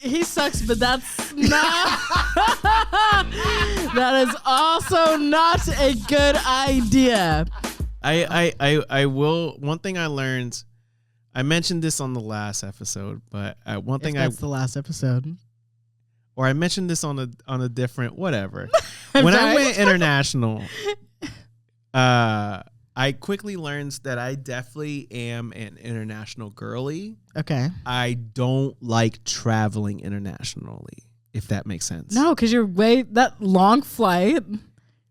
he sucks, but that's not. That is also not a good idea. I will. One thing I learned, I mentioned this on the last episode, but one thing that's the last episode. Or I mentioned this on a different whatever. When I went international, I quickly learned that I definitely am an international girly. Okay. I don't like traveling internationally, if that makes sense. No, because that long flight,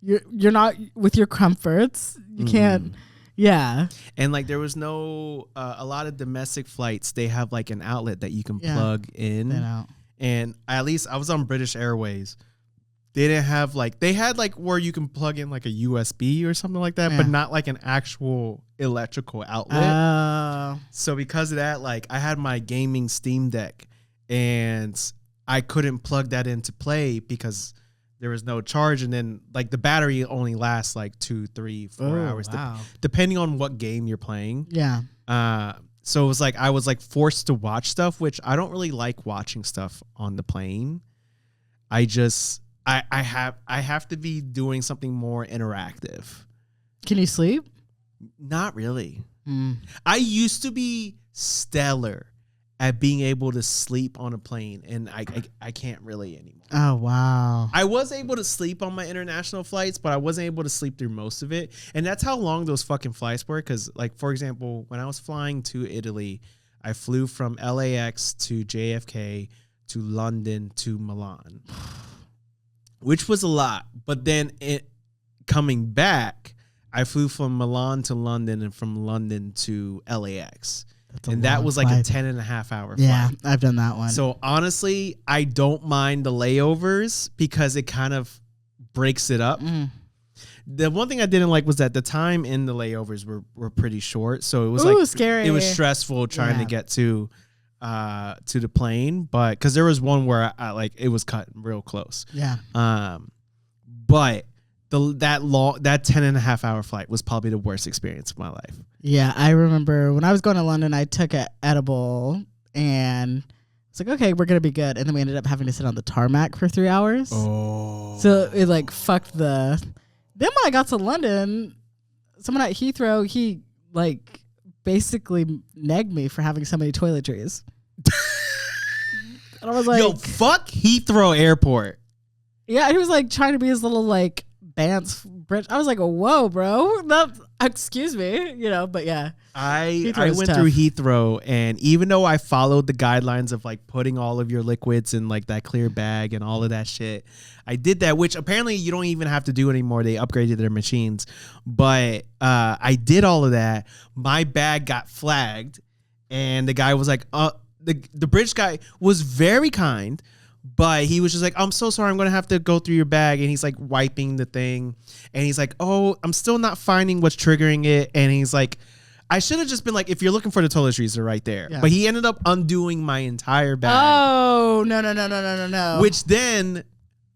you're not with your comforts. You can't. Yeah. And like there was no a lot of domestic flights. They have like an outlet that you can plug in. And at least I was on British Airways. They didn't have they had where you can plug in like a USB or something like that, but not like an actual electrical outlet. So because of that, I had my gaming Steam Deck and I couldn't plug that into play because there was no charge. And then the battery only lasts 2, 3, 4 hours, depending on what game you're playing. Yeah. So it was I was forced to watch stuff, which I don't really like watching stuff on the plane. I have to be doing something more interactive. Can you sleep? Not really. I used to be stellar at being able to sleep on a plane, and I can't really anymore. Oh, wow. I was able to sleep on my international flights, but I wasn't able to sleep through most of it. And that's how long those fucking flights were. Because, for example, when I was flying to Italy, I flew from LAX to JFK to London to Milan, which was a lot. But then coming back, I flew from Milan to London and from London to LAX. And that was a 10.5-hour flight. Yeah, I've done that one. So honestly, I don't mind the layovers because it kind of breaks it up. The one thing I didn't like was that the time in the layovers were pretty short. So it was scary. It was stressful trying to get to the plane, but because there was one where I it was cut real close. Yeah. But that 10.5-hour flight was probably the worst experience of my life. Yeah, I remember when I was going to London, I took an edible and it's okay, we're gonna be good, and then we ended up having to sit on the tarmac for 3 hours. Oh. So it fucked the. Then when I got to London, someone at Heathrow, he basically negged me for having so many toiletries. And I was like, yo, fuck Heathrow Airport. Yeah, he was trying to be his little Bance bridge. I was like, whoa, bro. Excuse me, but yeah. I went through Heathrow, and even though I followed the guidelines of putting all of your liquids in that clear bag and all of that shit, I did that, which apparently you don't even have to do anymore. They upgraded their machines, but I did all of that. My bag got flagged, and the guy was the British guy was very kind. But he was just I'm so sorry, I'm going to have to go through your bag. And he's wiping the thing. And he's oh, I'm still not finding what's triggering it. And he's I should have just been if you're looking for the toiletries, they're right there. Yeah. But he ended up undoing my entire bag. Oh, no. Which then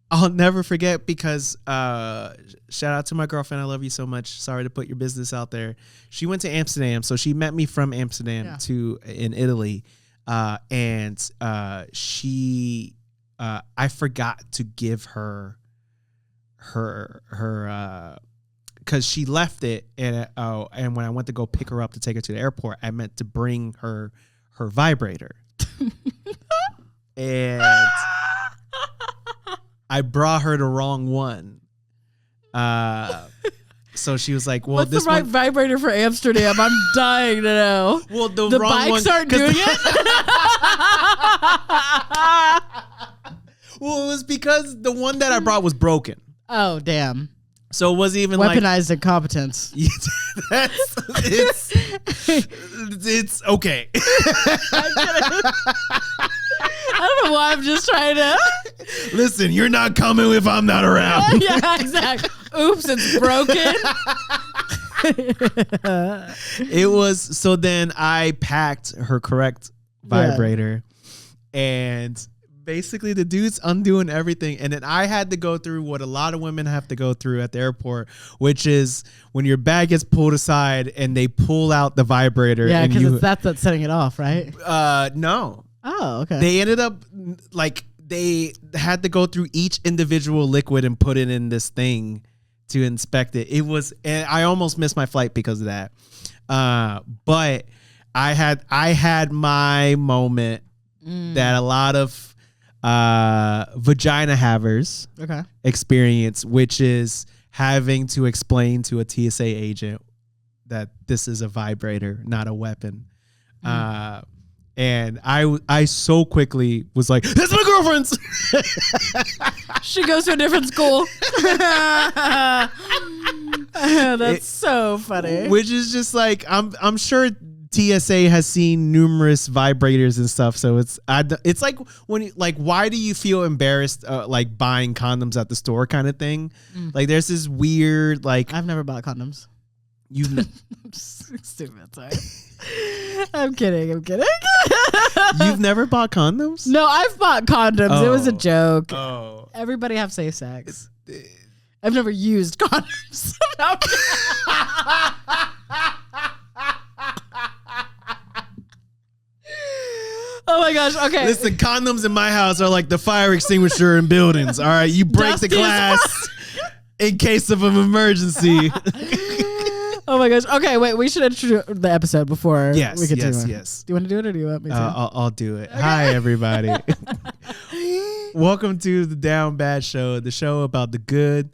I'll never forget because shout out to my girlfriend. I love you so much. Sorry to put your business out there. She went to Amsterdam. So she met me from Amsterdam in Italy. And she... I forgot to give her because she left it, and when I went to go pick her up to take her to the airport, I meant to bring her vibrator, and I brought her the wrong one. So she was well, what's this the right vibrator for Amsterdam? I'm dying to know. Well, the wrong bikes one, aren't doing it. Well, it was because the one that I brought was broken. Oh, damn. So it wasn't even weaponized incompetence. It's okay. I don't know why I'm just trying to. Listen, you're not coming if I'm not around. Yeah, exactly. Oops, it's broken. It was, so then I packed her correct vibrator and basically the dude's undoing everything. And then I had to go through what a lot of women have to go through at the airport, which is when your bag gets pulled aside and they pull out the vibrator. Yeah, because it's that's setting it off, right? No. Oh, okay. They ended up like they had to go through each individual liquid and put it in this thing to inspect it. It was, and I almost missed my flight because of that. But I had my moment that a lot of vagina havers experience, which is having to explain to a TSA agent that this is a vibrator, not a weapon. And I so quickly was like, that's my girlfriend's. She goes to a different school. That's so funny. Which is just like, I'm sure TSA has seen numerous vibrators and stuff. So it's like when you, like, why do you feel embarrassed like buying condoms at the store kind of thing? Like there's this weird like, I've never bought condoms. You've I'm stupid, sorry. I'm kidding. You've never bought condoms? No, I've bought condoms. It was a joke. Oh. Everybody have safe sex. I've never used condoms. Oh my gosh. Okay. Listen, condoms in my house are like the fire extinguisher in buildings. All right. You break the glass in case of an emergency. Oh my gosh. Okay, wait. We should introduce the episode before we continue. Yes. Do you want to do it or do you want me to? I'll do it. Okay. Hi, everybody. Welcome to the Down Bad Show, the show about the good,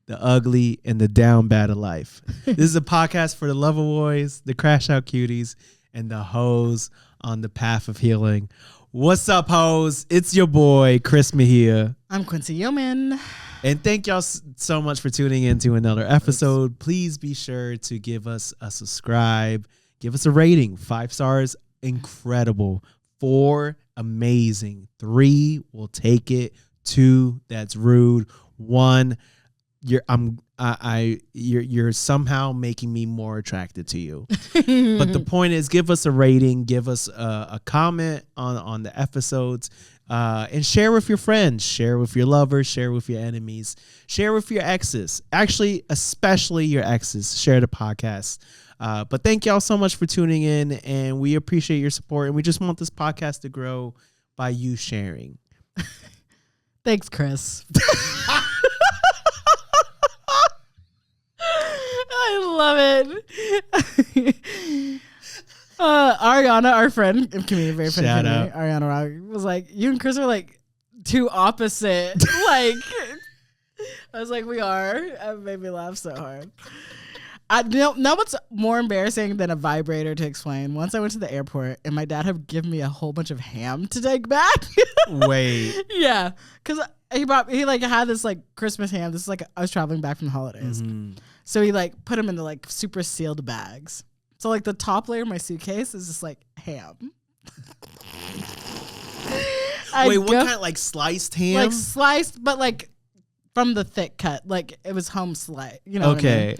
the ugly, and the down bad of life. This is a podcast for the loverboys, the crashout cuties, and the hoes on the path of healing. What's up, hoes? It's your boy, Chris Mejia. I'm Quincy Yeoman. And thank y'all so much for tuning in to another episode. Please be sure to give us a subscribe. Give us a rating. 5 stars, incredible. 4, amazing. 3, we'll take it. 2, that's rude. 1, you're somehow making me more attracted to you. But the point is, give us a rating. Give us a comment on the episodes. And share with your friends, share with your lovers, share with your enemies, share with your exes. Actually, especially your exes. Share the podcast. But thank y'all so much for tuning in, and we appreciate your support. And we just want this podcast to grow by you sharing. Thanks, Chris. I love it. Ariana, our friend, comedian, very funny. Shout out. Ariana was like, you and Chris are like too opposite. Like, I was like, we are. It made me laugh so hard. Know what's more embarrassing than a vibrator to explain? Once I went to the airport and my dad had given me a whole bunch of ham to take back. Wait. Yeah, because he like had this like Christmas ham. This is like I was traveling back from the holidays, so he like put them in the like super sealed bags. So like the top layer of my suitcase is just like ham. Wait, what kind? Like sliced ham? Like sliced, but like from the thick cut. Like it was home slice. You know what I mean?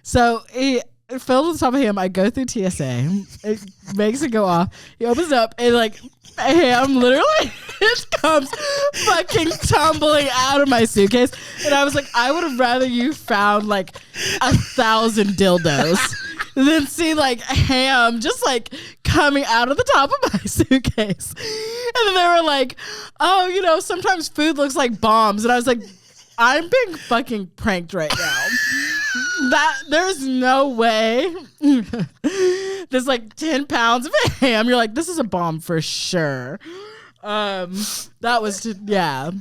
So he filled with the top of ham. I go through TSA. It makes it go off. He opens it up and like ham literally just comes fucking tumbling out of my suitcase. And I was like, I would have rather you found like 1,000 dildos than see like ham just like coming out of the top of my suitcase. And then they were like, oh, you know, sometimes food looks like bombs. And I was like, I'm being fucking pranked right now. There's no way. There's like 10 pounds of ham. You're like, this is a bomb for sure. That was yeah.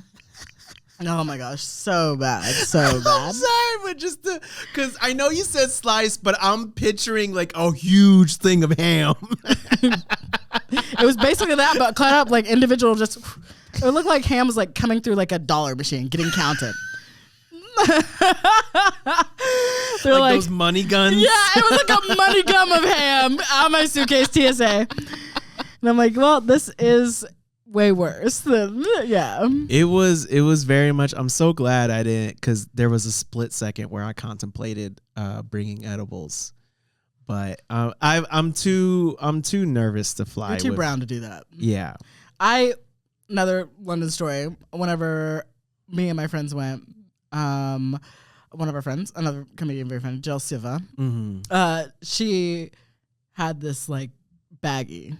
Oh my gosh, so bad, so bad. I'm sorry, but just because I know you said slice, but I'm picturing like a huge thing of ham. It was basically that, but cut up like individual. Just it looked like ham was like coming through like a dollar machine, getting counted. They're like those money guns. Yeah, it was like a money gun of ham out of my suitcase. TSA, and I'm like, well, this is way worse than It was very much. I'm so glad I didn't, because there was a split second where I contemplated bringing edibles, but I'm too nervous to fly. You're too brown to do that. Yeah. Another London story. Whenever me and my friends went, one of our friends, another comedian, very friend, Jill Siva, she had this like baggie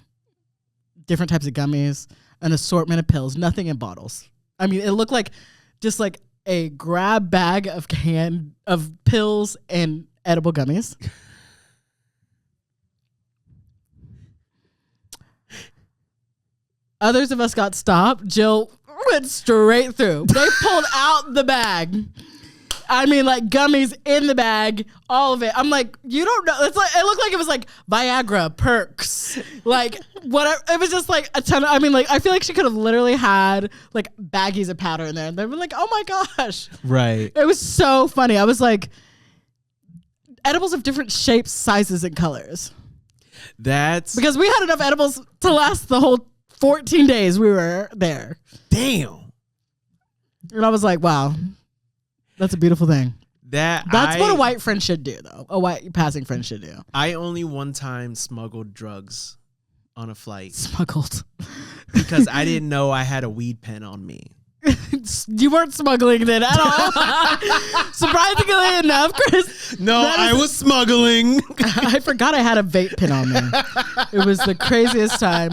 different types of gummies, an assortment of pills, nothing in bottles. I mean, it looked like just like a grab bag of pills and edible gummies. Others of us got stopped. Jill went straight through. They pulled out the bag. I mean, like gummies in the bag, all of it. I'm like, you don't know. It's like it looked like it was like Viagra, Perks, like whatever. It was just like a ton of. I mean, like I feel like she could have literally had like baggies of powder in there, and they were like, oh my gosh, right? It was so funny. I was like, edibles of different shapes, sizes, and colors. That's because we had enough edibles to last the whole 14 days we were there. Damn. And I was like, wow. That's a beautiful thing. That's what a white friend should do, though. A white passing friend should do. I only one time smuggled drugs on a flight. Smuggled. Because I didn't know I had a weed pen on me. You weren't smuggling then at all. Surprisingly enough, Chris. No, I was smuggling. I forgot I had a vape pen on me. It was the craziest time.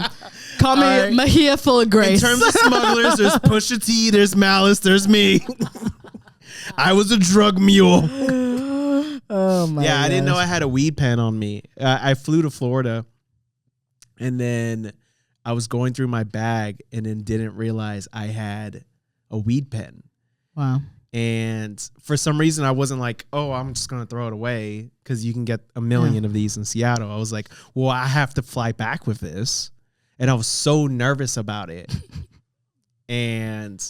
Call me right. Mahia full of grace. In terms of smugglers, there's Pusha T, there's Malice, there's me. I was a drug mule. Oh my! Yeah, gosh. I didn't know I had a weed pen on me. I flew to Florida, and then I was going through my bag, and then didn't realize I had a weed pen. Wow! And for some reason, I wasn't like, "Oh, I'm just gonna throw it away," because you can get a million of these in Seattle. I was like, "Well, I have to fly back with this," and I was so nervous about it, and.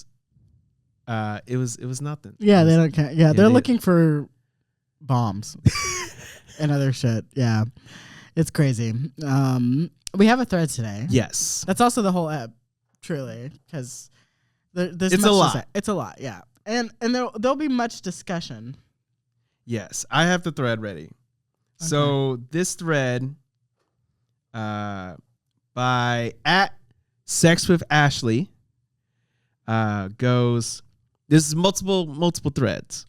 It was nothing. Yeah, they don't care. Yeah, they're looking for bombs and other shit. Yeah, it's crazy. We have a thread today. Yes, that's also the whole ep, truly, because there's it's much a lot. To say. It's a lot. Yeah, and there'll be much discussion. Yes, I have the thread ready. Okay. So this thread, by @SexWithAshley, goes. This is multiple threads.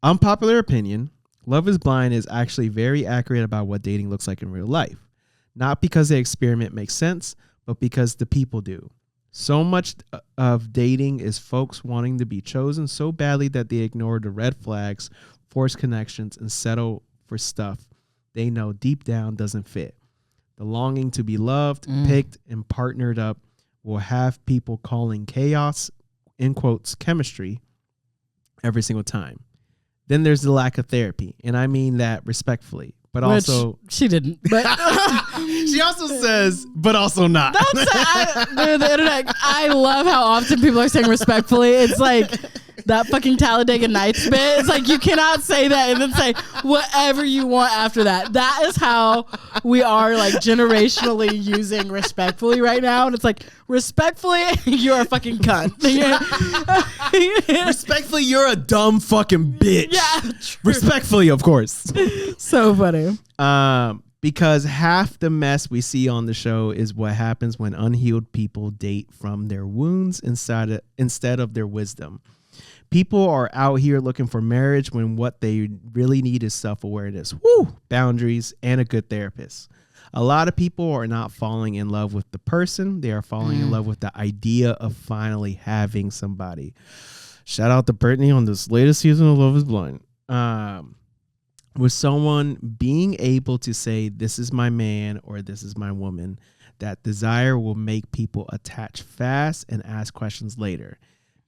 Unpopular opinion: Love is Blind is actually very accurate about what dating looks like in real life. Not because the experiment makes sense, but because the people do. So much of dating is folks wanting to be chosen so badly that they ignore the red flags, force connections, and settle for stuff they know deep down doesn't fit. The longing to be loved, picked, and partnered up will have people calling chaos, in quotes, chemistry, every single time. Then there's the lack of therapy, and I mean that respectfully, but also she didn't. But she also says, but also not. The internet. I love how often people are saying respectfully. It's like that fucking Talladega Nights bit. It's like you cannot say that and then say whatever you want after that. That is how we are like generationally using respectfully right now. And it's like respectfully, you're a fucking cunt. Respectfully, you're a dumb fucking bitch. Yeah, true. Respectfully, of course. So funny. Because half the mess we see on the show is what happens when unhealed people date from their wounds instead of their wisdom. People are out here looking for marriage when what they really need is self-awareness, boundaries, and a good therapist. A lot of people are not falling in love with the person. They are falling in love with the idea of finally having somebody. Shout out to Brittany on this latest season of Love is Blind. With someone being able to say, this is my man or this is my woman, that desire will make people attach fast and ask questions later.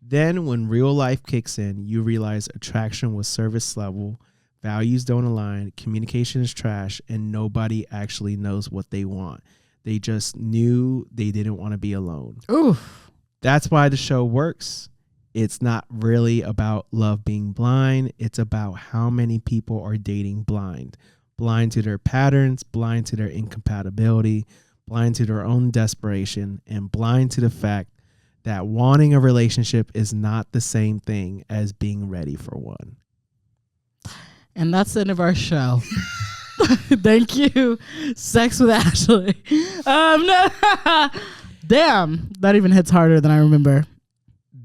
Then when real life kicks in, you realize attraction was service level, values don't align, communication is trash, and nobody actually knows what they want. They just knew they didn't want to be alone. Oof. That's why the show works. It's not really about love being blind. It's about how many people are dating blind. Blind to their patterns, blind to their incompatibility, blind to their own desperation, and blind to the fact that wanting a relationship is not the same thing as being ready for one. And that's the end of our show. Thank you, Sex with Ashley. No. Damn, that even hits harder than I remember.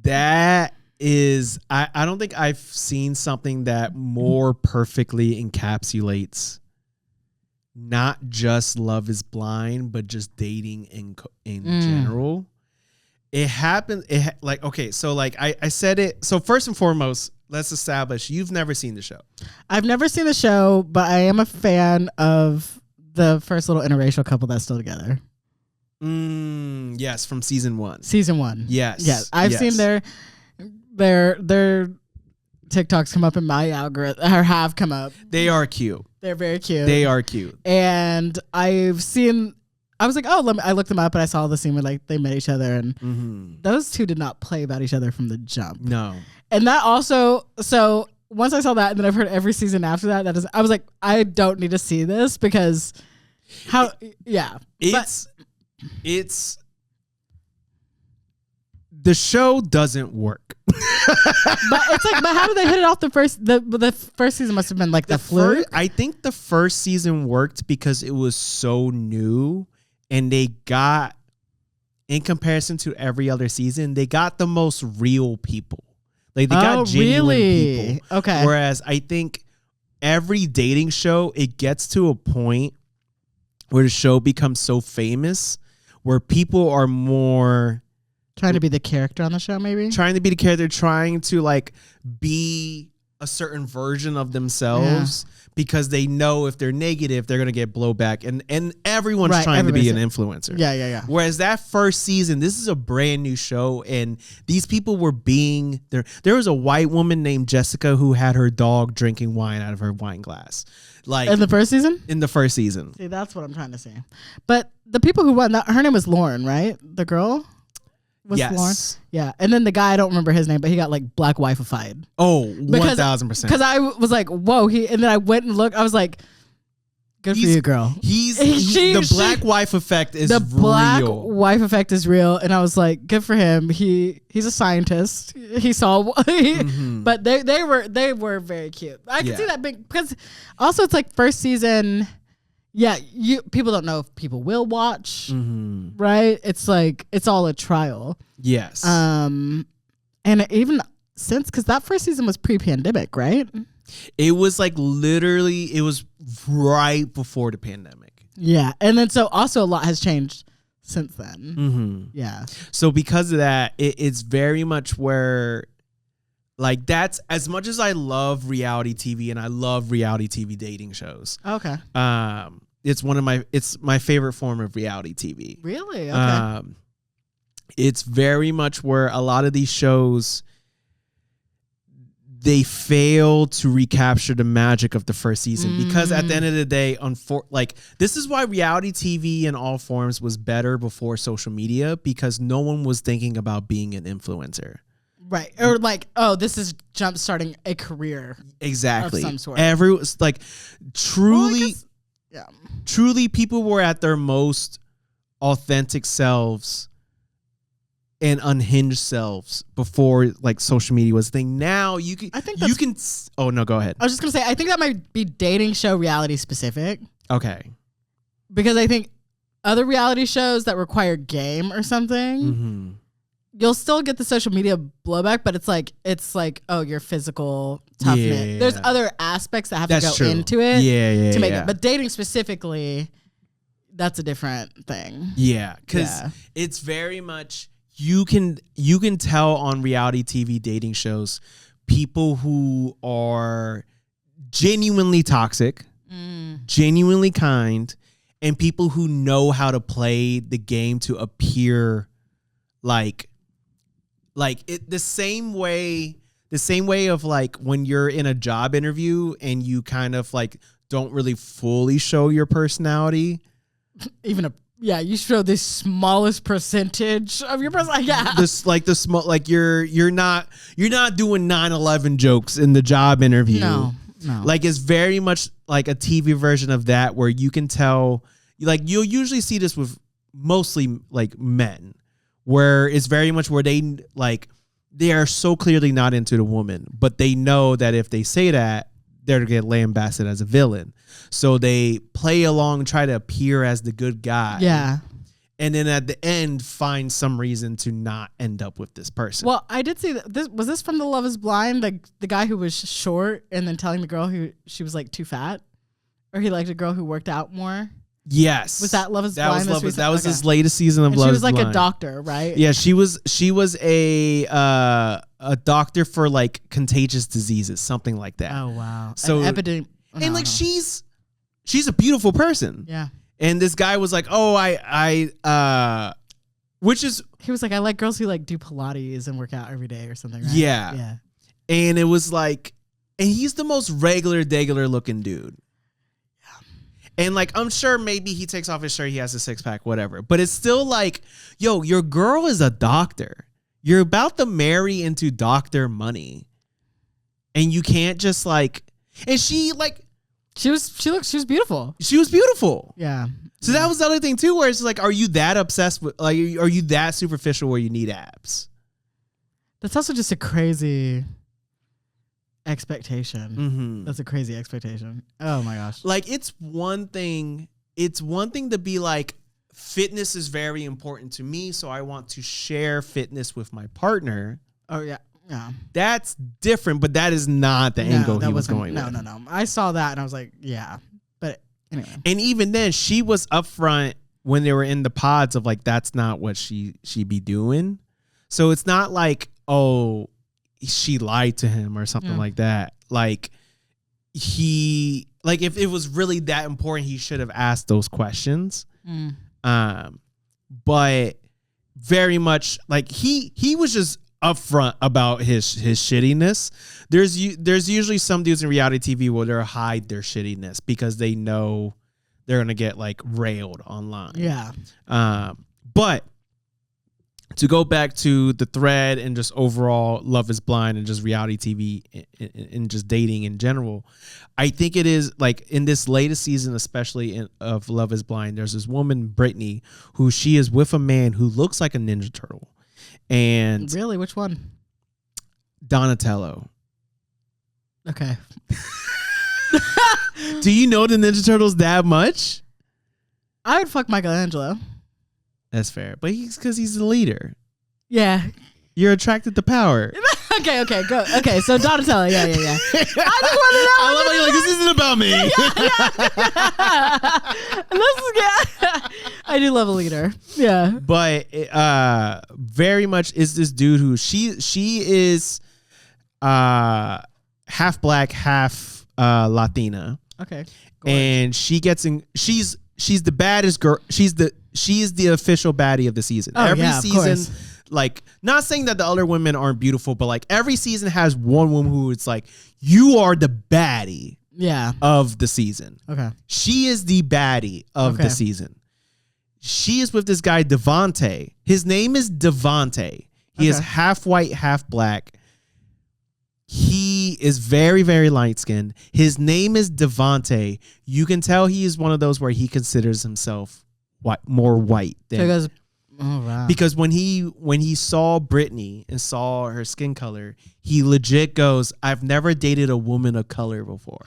That is, I don't think I've seen something that more perfectly encapsulates not just Love is Blind, but just dating in general. It happened. Okay, so like I said it. So first and foremost, let's establish you've never seen the show. I've never seen the show, but I am a fan of the first little interracial couple that's still together. Yes, from season 1. Season 1. Yes. I've seen their TikToks come up in my algorithm, or have come up. They are cute. They're very cute. They are cute. And I was like, I looked them up and I saw the scene where like they met each other, and those two did not play about each other from the jump. No. And that also, so once I saw that, and then I've heard every season after that, I was like, I don't need to see this because it's the show doesn't work. But it's like, but how did they hit it off the first season? Must have been like the fluke. I think the first season worked because it was so new, and they got, in comparison to every other season, they got the most real people. Like they got genuine people. Okay. Whereas I think every dating show, it gets to a point where the show becomes so famous where people are more trying to be the character on the show, maybe? Trying to be the character, trying to like be a certain version of themselves because they know if they're negative, they're going to get blowback. And everyone's trying to be an influencer. Yeah. Whereas that first season, this is a brand new show, and these people were being there. There was a white woman named Jessica who had her dog drinking wine out of her wine glass. Like in the first season? In the first season. See, that's what I'm trying to say. But the people who won, her name was Lauren, right? The girl? Yes. Lauren? Yeah. And then the guy, I don't remember his name, but he got like black wifeified. Oh, 1,000%. Because I was like, whoa. And then I went and looked. I was like, good for you, girl. The black wife effect is real. The black wife effect is real. And I was like, good for him. He's a scientist. He saw, but they were very cute. I can see that big, because also it's like first season. Yeah, people don't know if people will watch, right? It's like it's all a trial. Yes. And even since, because that first season was pre-pandemic, right? It was like literally, it was right before the pandemic. Yeah, and then so also a lot has changed since then. Yeah. So because of that, it's very much where, like, that's, as much as I love reality TV and I love reality TV dating shows. Okay. It's my favorite form of reality TV. Really? Okay. It's very much where a lot of these shows, they fail to recapture the magic of the first season because at the end of the day, this is why reality TV in all forms was better before social media, because no one was thinking about being an influencer. Right. Or like, oh, this is jump starting a career. Exactly. Of some sort. Truly people were at their most authentic selves and unhinged selves before like social media was a thing. Now you can, oh no, go ahead. I was just gonna say, I think that might be dating show reality specific. Okay. Because I think other reality shows that require game or something, you'll still get the social media blowback, but it's like, oh, your physical toughness. Yeah. There's other aspects that have to go into it to make it. But dating specifically, that's a different thing. Yeah, because it's very much, you can tell on reality TV dating shows people who are genuinely toxic, genuinely kind, and people who know how to play the game to appear like it, the same way of like when you're in a job interview and you kind of like don't really fully show your personality. You show the smallest percentage of your personality. Yeah. You're not doing 9/11 jokes in the job interview. No. Like it's very much like a TV version of that, where you can tell, like you'll usually see this with mostly like men, where it's very much where they are so clearly not into the woman, but they know that if they say that, they're going to get lambasted as a villain. So they play along, try to appear as the good guy. Yeah. And then at the end, find some reason to not end up with this person. Well, I did see that. Was this from the Love is Blind? The guy who was short and then telling the girl who she was like too fat? Or he liked a girl who worked out more. Yes. Was that Love Is Blind? That was his latest season of Love Is Blind. She was like a doctor, right? Yeah, she was a doctor for like contagious diseases, something like that. Oh wow. So epidemic. And like she's a beautiful person. Yeah. And this guy was like, "Oh, which is he was like, I like girls who like do Pilates and work out every day or something, right? Yeah. Yeah. And it was like, and he's the most regular looking dude. And like, I'm sure maybe he takes off his shirt, he has a 6-pack, whatever. But it's still like, yo, your girl is a doctor. You're about to marry into doctor money. And you can't just like, and she like. She was beautiful. She was beautiful. Yeah. So that was the other thing too, where it's like, are you that obsessed with, like, are you that superficial where you need abs? That's also just a crazy expectation. Mm-hmm. That's a crazy expectation. Oh my gosh. Like it's one thing to be like, fitness is very important to me, so I want to share fitness with my partner. Oh yeah. Yeah. That's different, but that is not the angle he was going with. No. I saw that and I was like, yeah. But anyway. And even then, she was upfront when they were in the pods of like, that's not what she be doing. So it's not like, oh, she lied to him or something like that. Like if it was really that important, he should have asked those questions. But very much like he was just upfront about his shittiness. There's usually some dudes in reality TV where they'll hide their shittiness because they know they're gonna get like railed online. Yeah. But to go back to the thread and just overall Love Is Blind and just reality TV and just dating in general, I think it is like in this latest season, especially of Love Is Blind, there's this woman, Brittany, who she is with a man who looks like a Ninja Turtle. And really, which one? Donatello. Okay. Do you know the Ninja Turtles that much? I would fuck Michelangelo. That's fair, but because he's the leader. Yeah. You're attracted to power. Okay, go. Okay, so Donatello, yeah. I just want to know. I love how you're like, this isn't about me. I do love a leader. Yeah. But very much is this dude who she is half black, half Latina. Okay. And she gets in. She's the baddest girl. She is the official baddie of the season. Oh, every yeah, season, like, not saying that the other women aren't beautiful, but like every season has one woman who it's like, you are the baddie of the season. Okay. She is the baddie of the season. She is with this guy, Devontae. His name is Devontae. He is half white, half black. He is very, very light-skinned. His name is Devontae. You can tell he is one of those where he considers himself more white than. Because when he saw Brittany and saw her skin color, he legit goes, I've never dated a woman of color before.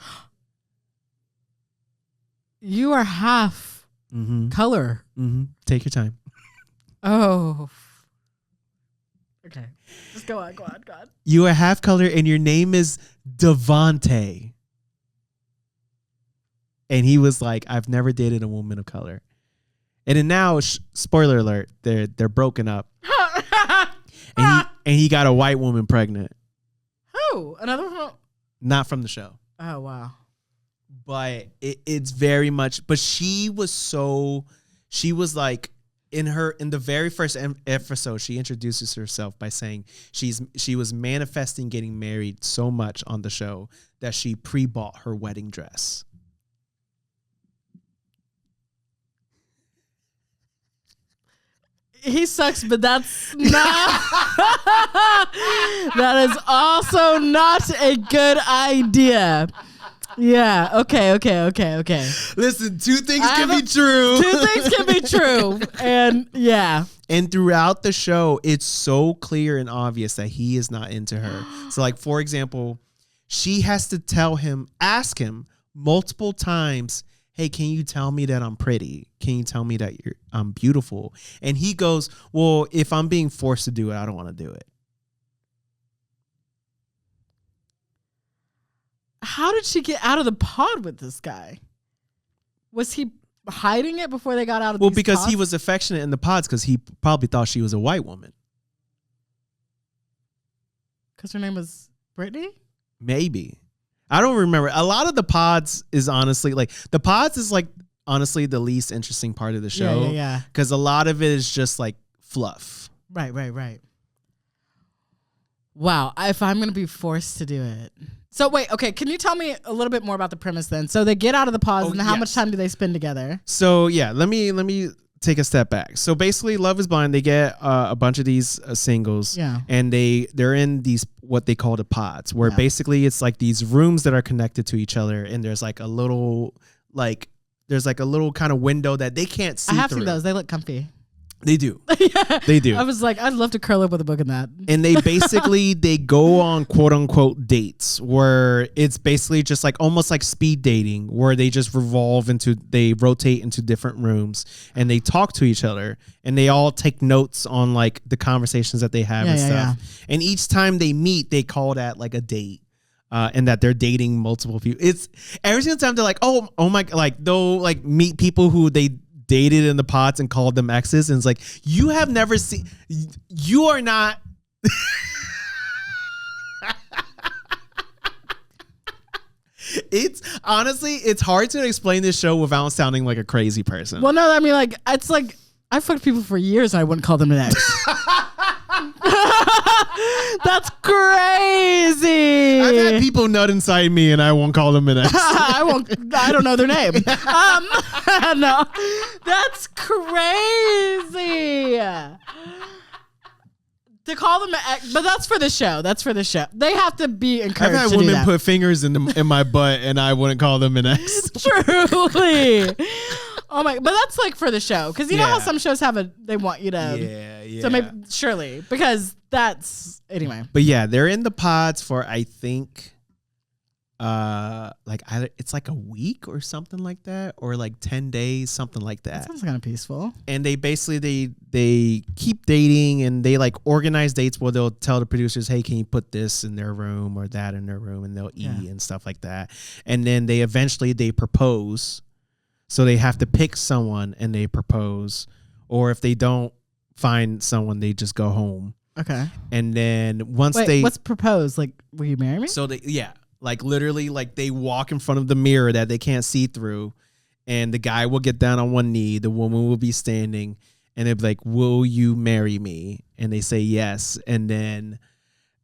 You are half color. Take your time. Oh. Okay. Just go on. You are half color and your name is Devontae. And he was like, I've never dated a woman of color. And then now, spoiler alert, they're broken up. and he got a white woman pregnant. Who? Another one? Not from the show. Oh, wow. But it's very much, but she was like, in the very first episode, she introduces herself by saying she was manifesting getting married so much on the show that she pre-bought her wedding dress. He sucks, but that's not. That is also not a good idea. Yeah. Okay. Listen, two things can be true. Two things can be true. And yeah. And throughout the show, it's so clear and obvious that he is not into her. So, like, for example, she has to ask him multiple times, hey, can you tell me that I'm pretty? Can you tell me that I'm beautiful? And he goes, well, if I'm being forced to do it, I don't want to do it. How did she get out of the pod with this guy? Was he hiding it before they got out of Well, these because pods? he was affectionate in the pods because he probably thought she was a white woman. Because her name was Brittany? Maybe. I don't remember. A lot of the pods is honestly like the pods is like honestly the least interesting part of the show. Yeah. Because a lot of it is just like fluff. Right. Wow. If I'm going to be forced to do it. So wait, okay. Can you tell me a little bit more about the premise then? So they get out of the pods and how much time do they spend together? So yeah, let me take a step back. So basically, Love is Blind. They get a bunch of these singles, and they're in these what they call the pods, where basically it's like these rooms that are connected to each other, and there's like a little kind of window that they can't see. I have through. seen those. They look comfy. They do. They do. I was like, I'd love to curl up with a book in that. And they basically they go on quote unquote dates where it's basically just like almost like speed dating where they just they rotate into different rooms and they talk to each other and they all take notes on like the conversations that they have and stuff. Yeah. And each time they meet, they call that like a date. And that they're dating multiple people. It's every single time they're like, oh my, like they'll like meet people who they dated in the pods and called them exes, and it's like you have never seen. You are not. It's honestly, it's hard to explain this show without sounding like a crazy person. Well, no, I mean, like it's like I fucked people for years and I wouldn't call them an ex. That's crazy. I've had people nut inside me and I won't call them an ex. I don't know their name. No, that's crazy. To call them an ex, but that's for the show. They have to be encouraged. I've had women put fingers in my butt and I wouldn't call them an ex. Truly. Oh my! But that's like for the show, because you know how some shows have they want you to. Yeah. So maybe surely because that's anyway. But yeah, they're in the pods for I think, it's like a week or something like that, or like 10 days, something like that. That sounds kind of peaceful. And they basically they keep dating and they like organize dates where they'll tell the producers, hey, can you put this in their room or that in their room, and they'll eat and stuff like that. And then they propose. So they have to pick someone and they propose, or if they don't find someone, they just go home. Okay. And then what's propose? Like, will you marry me? So like literally, like they walk in front of the mirror that they can't see through, and the guy will get down on one knee, the woman will be standing, and they'll be like, "Will you marry me?" And they say yes, and then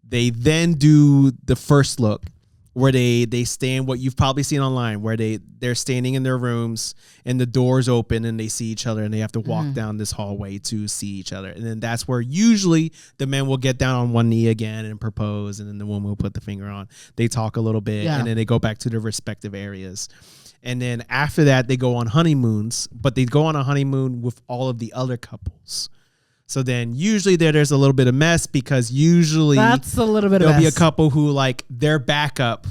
they do the first look. Where they stand, what you've probably seen online, where they're standing in their rooms and the doors open and they see each other and they have to walk down this hallway to see each other. And then that's where usually the men will get down on one knee again and propose, and then the woman will put the finger on. They talk a little bit and then they go back to their respective areas. And then after that, they go on honeymoons, but they go on a honeymoon with all of the other couples. So then usually there's a little bit of mess, because usually that's a little bit there'll of be mess. a couple who like their backup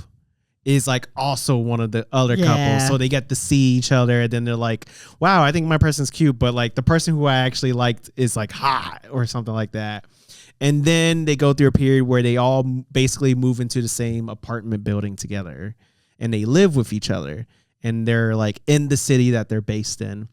is like also one of the other couples. So they get to see each other, and then they're like, wow, I think my person's cute, but like the person who I actually liked is like hot or something like that. And then they go through a period where they all basically move into the same apartment building together and they live with each other, and they're like in the city that they're based in.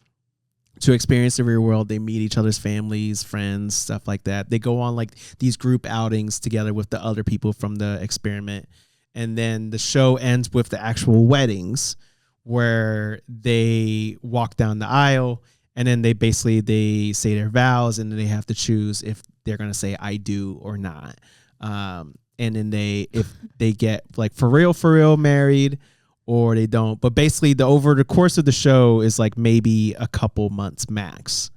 To experience the real world, they meet each other's families, friends, stuff like that. They go on like these group outings together with the other people from the experiment. And then the show ends with the actual weddings, where they walk down the aisle, and then they say their vows, and then they have to choose if they're going to say I do or not. And then if they get like for real married, or they don't. But basically, over the course of the show is like maybe a couple months max.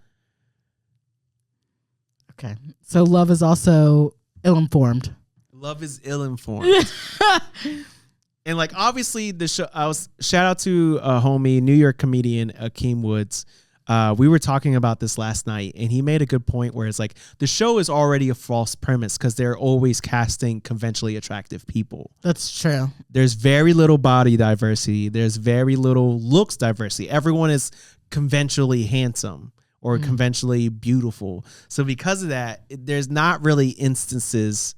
Okay. So Love is also ill-informed. Love is ill-informed. And like obviously the show, shout out to a homie, New York comedian Akeem Woods. We were talking about this last night, and he made a good point where it's like the show is already a false premise because they're always casting conventionally attractive people. That's true. There's very little body diversity. There's very little looks diversity. Everyone is conventionally handsome or conventionally beautiful. So because of that, there's not really instances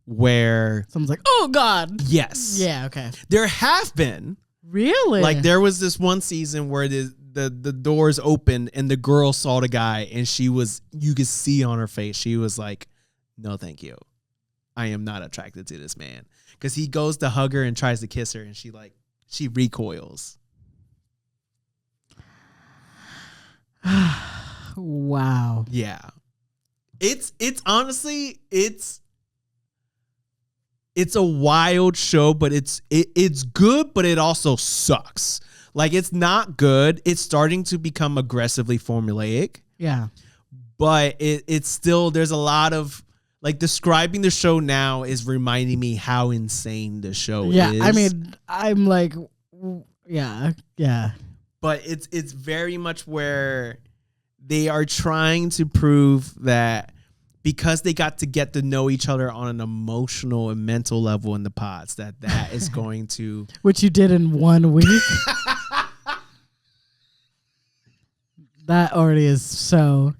where someone's like, oh God. Yes. Yeah. Okay. There have been. Really? Like there was this one season where the doors opened and the girl saw the guy, and you could see on her face, she was like, no, thank you. I am not attracted to this man. Because he goes to hug her and tries to kiss her, and she recoils. Wow. Yeah. It's honestly, it's a wild show, but it's good, but it also sucks. Like, it's not good. It's starting to become aggressively formulaic. Yeah. But it's still, there's a lot of, like, describing the show now is reminding me how insane the show is. Yeah, I mean, I'm like, yeah. But it's very much where they are trying to prove that because they got to get to know each other on an emotional and mental level in the pods, that is going to... Which you did in 1 week. That already is so...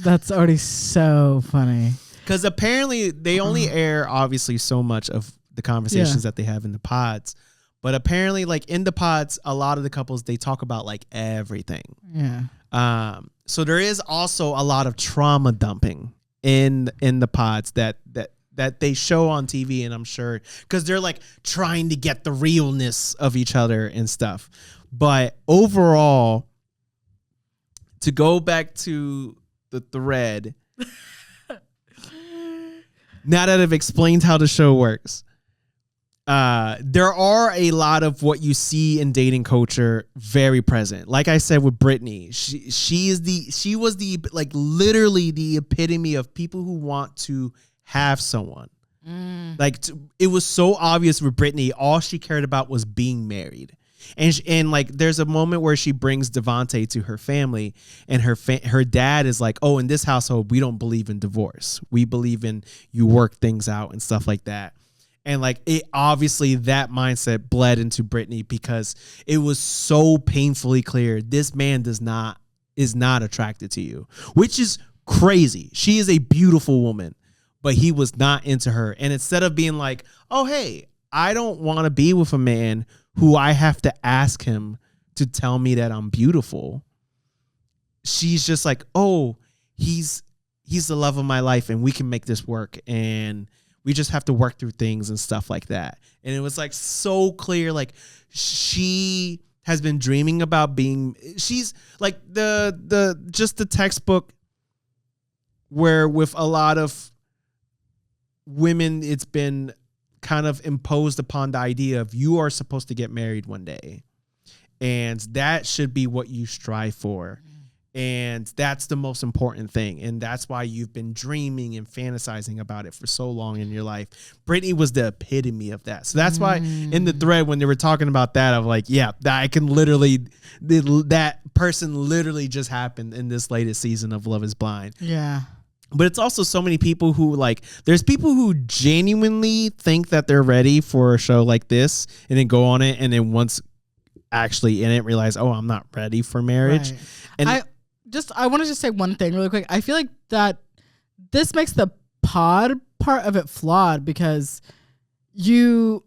That's already so funny. Because apparently they only air, obviously, so much of the conversations that they have in the pods. But apparently, like, in the pods, a lot of the couples, they talk about, like, everything. Yeah. So there is also a lot of trauma dumping in the pods that they show on TV, and I'm sure because they're like trying to get the realness of each other and stuff. But overall, to go back to the thread, now that I've explained how the show works, there are a lot of what you see in dating culture very present. Like I said with Brittany, she was the like literally the epitome of people who want to have someone. Like it was so obvious with Brittany, all she cared about was being married. And like there's a moment where she brings Devontae to her family, and her dad is like, oh, in this household we don't believe in divorce. We believe in you work things out and stuff like that. And like it obviously that mindset bled into Brittany because it was so painfully clear this man is not attracted to you, which is crazy. She is a beautiful woman, but he was not into her. And instead of being like, oh, hey, I don't want to be with a man who I have to ask him to tell me that I'm beautiful, she's just like, oh, he's the love of my life and we can make this work, and we just have to work through things and stuff like that. And it was like so clear, like she has been dreaming about she's like the textbook where with a lot of women, it's been kind of imposed upon the idea of you are supposed to get married one day. And that should be what you strive for. And that's the most important thing. And that's why you've been dreaming and fantasizing about it for so long in your life. Brittany was the epitome of that. So that's why in the thread, when they were talking about that, I'm like, yeah, that person literally just happened in this latest season of Love is Blind. Yeah. But it's also so many people who there's people who genuinely think that they're ready for a show like this and then go on it and then once actually in it realize, oh, I'm not ready for marriage. Right. And I want to just say one thing really quick. I feel like that this makes the pod part of it flawed because you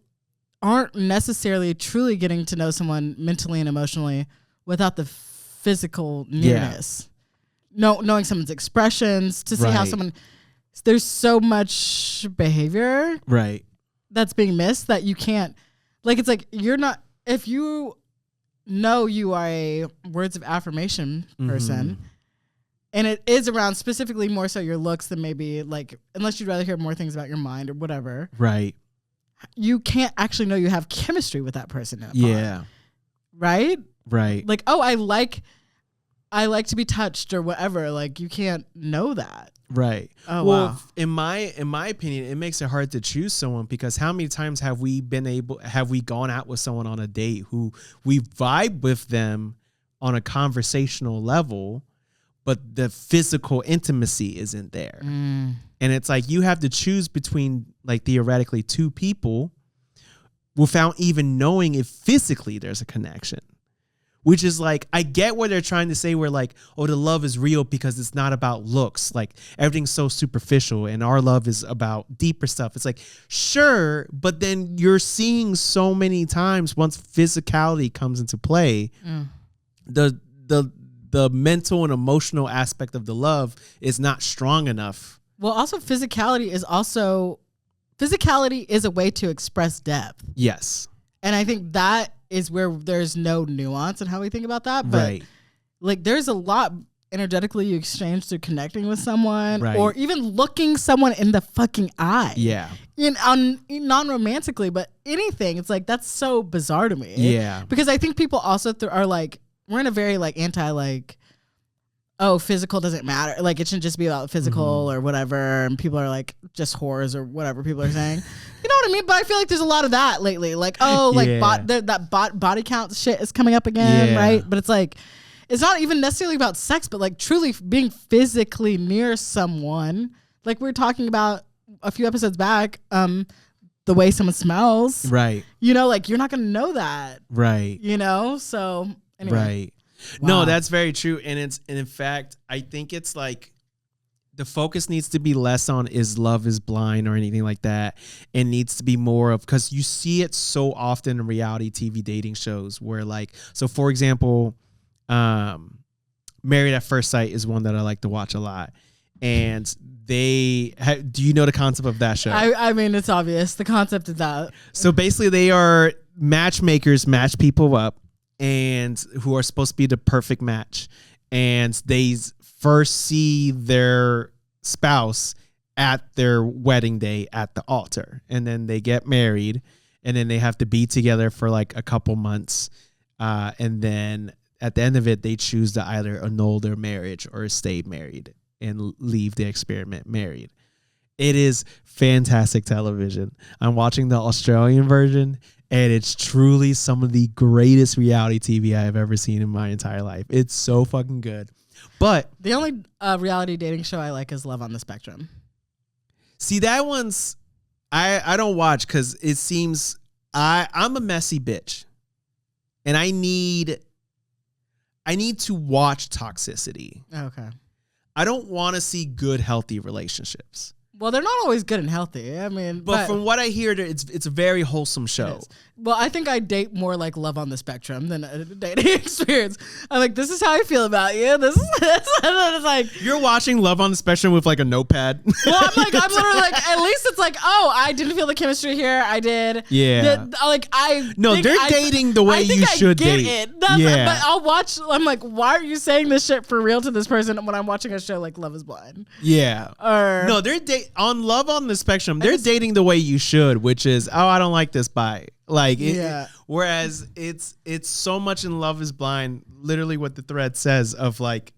aren't necessarily truly getting to know someone mentally and emotionally without the physical nearness. Yeah. Knowing someone's expressions to see how someone, there's so much behavior that's being missed that you can't, like, it's like you're not, if you know you are a words of affirmation person and it is around specifically more so your looks than maybe like, unless you'd rather hear more things about your mind or whatever. Right. You can't actually know you have chemistry with that person. In a pod, right. Right. Like, oh, I like to be touched or whatever. Like you can't know that. Right. Oh, well, wow. In my opinion, it makes it hard to choose someone because how many times have we gone out with someone on a date who we vibe with them on a conversational level, but the physical intimacy isn't there. And it's like you have to choose between like theoretically two people without even knowing if physically there's a connection. which is like, I get what they're trying to say where like, oh, the love is real because it's not about looks. Like everything's so superficial and our love is about deeper stuff. It's like, sure, but then you're seeing so many times once physicality comes into play, the mental and emotional aspect of the love is not strong enough. Well, also physicality is a way to express depth. Yes. And I think that is where there's no nuance in how we think about that. But right. Like there's a lot energetically you exchange through connecting with someone right. or even looking someone in the fucking eye. Yeah. Non-romantically, but anything. It's like, that's so bizarre to me. Yeah. Because I think people also are like, we're in a very like anti like, oh, physical doesn't matter. Like it shouldn't just be about physical or whatever. And people are like just whores or whatever people are saying. You know what I mean? But I feel like there's a lot of that lately. Like, oh, like body count shit is coming up again, right? But it's like, it's not even necessarily about sex, but like truly being physically near someone. Like we were talking about a few episodes back, the way someone smells. Right. You know, like you're not going to know that. Right. You know? So anyway. Right. Wow. No, that's very true. And in fact, I think it's like the focus needs to be less on is love is blind or anything like that. It needs to be more of, because you see it so often in reality TV dating shows where like, so for example, Married at First Sight is one that I like to watch a lot. And do you know the concept of that show? I mean, it's obvious. The concept of that. So basically they are matchmakers, match people up, and who are supposed to be the perfect match. And they first see their spouse at their wedding day at the altar. And then they get married. And then they have to be together for like a couple months. And then at the end of it, they choose to either annul their marriage or stay married and leave the experiment married. It is fantastic television. I'm watching the Australian version, and it's truly some of the greatest reality TV I have ever seen in my entire life. It's so fucking good. But the only reality dating show I like is Love on the Spectrum. See, that one's I don't watch because it seems I'm a messy bitch, and I need to watch toxicity. Okay. I don't want to see good, healthy relationships. Well, they're not always good and healthy. I mean, but from what I hear, it's a very wholesome show. Well, I think I date more like Love on the Spectrum than a dating experience. I'm like, this is how I feel about you. This is this. And then it's like, you're watching Love on the Spectrum with like a notepad. Well, I'm literally like, at least it's like, oh, I didn't feel the chemistry here. I did. Yeah. They're dating the way you should date. Yeah. But I'll watch. I'm like, why are you saying this shit for real to this person when I'm watching a show like Love is Blind? Yeah. No, they're on Love on the Spectrum. They're dating the way you should, which is, oh, I don't like this. Bye. Like, whereas it's so much in Love is Blind, literally what the thread says of like,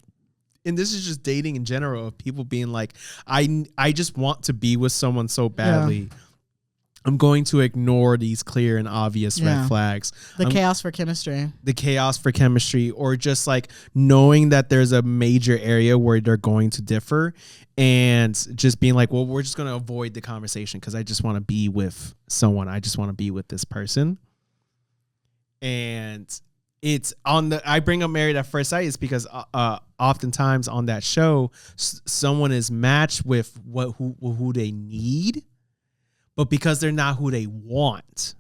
and this is just dating in general, of people being like, I just want to be with someone so badly. Yeah. I'm going to ignore these clear and obvious red flags. The chaos for chemistry. Or just like knowing that there's a major area where they're going to differ and just being like, well, we're just going to avoid the conversation because I just want to be with someone. I just want to be with this person. And it's I bring up Married at First Sight is because oftentimes on that show, someone is matched with who they need, but because they're not who they want.